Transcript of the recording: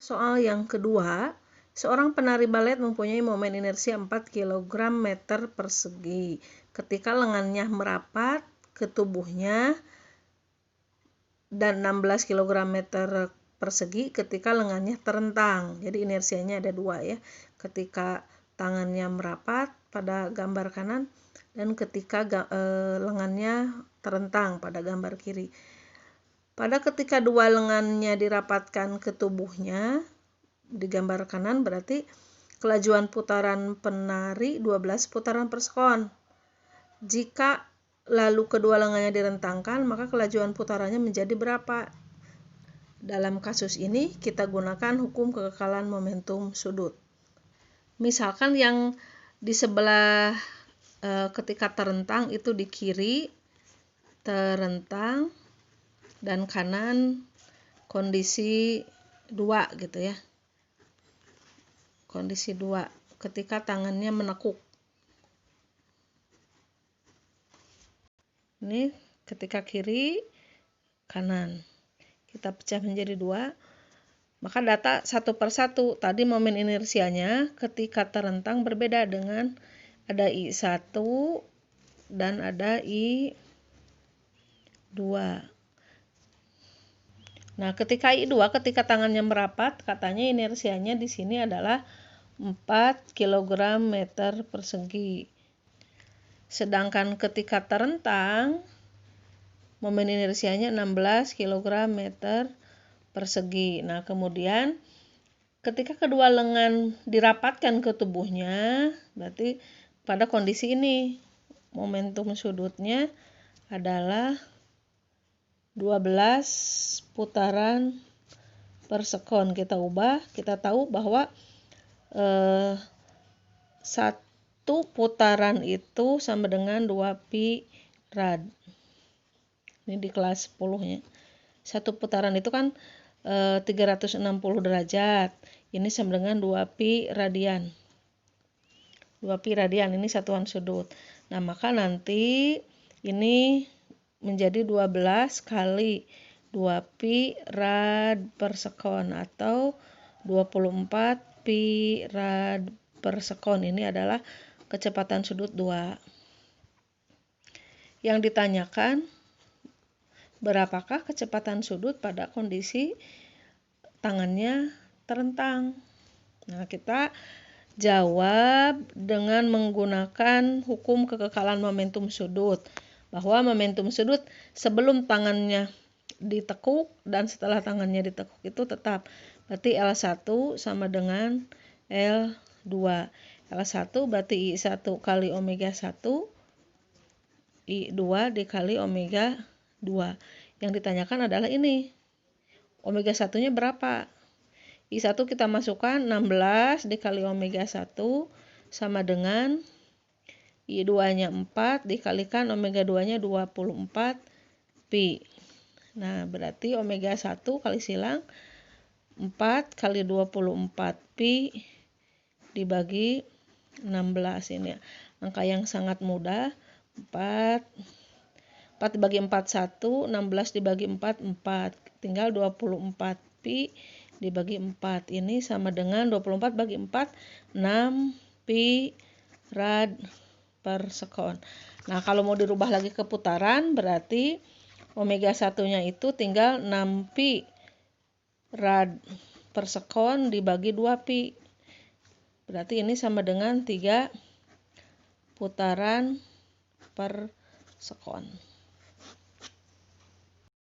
Soal yang kedua, seorang penari balet mempunyai momen inersia 4 kg meter persegi. Ketika lengannya merapat ke tubuhnya dan 16 kg meter persegi ketika lengannya terentang. Jadi inersianya ada dua ya. Ketika tangannya merapat pada gambar kanan dan ketika lengannya terentang pada gambar kiri. Pada ketika dua lengannya dirapatkan ke tubuhnya di gambar kanan berarti kelajuan putaran penari 12 putaran per sekon. Jika lalu kedua lengannya direntangkan, maka kelajuan putarannya menjadi berapa? Dalam kasus ini kita gunakan hukum kekekalan momentum sudut. Misalkan yang di sebelah ketika terentang itu di kiri terentang dan kanan kondisi 2 gitu ya. Kondisi 2 ketika tangannya menekuk. Ini ketika kiri kanan. Kita pecah menjadi 2. Maka data satu per satu. Tadi momen inersianya ketika terentang berbeda dengan ada I1 dan ada I2. Nah, ketika I2 ketika tangannya merapat, katanya inersianya di sini adalah 4 kg meter persegi. Sedangkan ketika terentang, momen inersianya 16 kg meter persegi. Nah, kemudian ketika kedua lengan dirapatkan ke tubuhnya, berarti pada kondisi ini momentum sudutnya adalah 12 putaran per sekon. Kita ubah, kita tahu bahwa satu putaran itu sama dengan 2 pi rad. Ini di kelas 10-nya. Satu putaran itu kan 360 derajat. Ini sama dengan 2 pi radian. 2 pi radian ini satuan sudut. Nah, maka nanti ini menjadi 12 kali 2 pi rad per sekon atau 24 pi rad per sekon. Ini adalah kecepatan sudut 2. Yang ditanyakan, berapakah kecepatan sudut pada kondisi tangannya terentang? Nah, kita jawab dengan menggunakan hukum kekekalan momentum sudut. Bahwa momentum sudut sebelum tangannya ditekuk dan setelah tangannya ditekuk itu tetap. Berarti L1 sama dengan L2. L1 berarti I1 kali omega 1, I2 dikali omega 2. Yang ditanyakan adalah ini. Omega 1-nya berapa? I1 kita masukkan 16 dikali omega 1 sama dengan I2-nya 4 dikalikan omega 2-nya 24 pi. Nah, berarti omega 1 kali silang 4 kali 24 pi dibagi 16 ini. Angka yang sangat mudah. 4 dibagi 4 1, 16 dibagi 4 4. Tinggal 24 pi dibagi 4. Ini sama dengan 24 bagi 4 6 pi rad per sekon. Nah, kalau mau dirubah lagi ke putaran berarti omega 1-nya itu tinggal 6 pi rad per sekon dibagi 2 pi. Berarti ini sama dengan 3 putaran per sekon.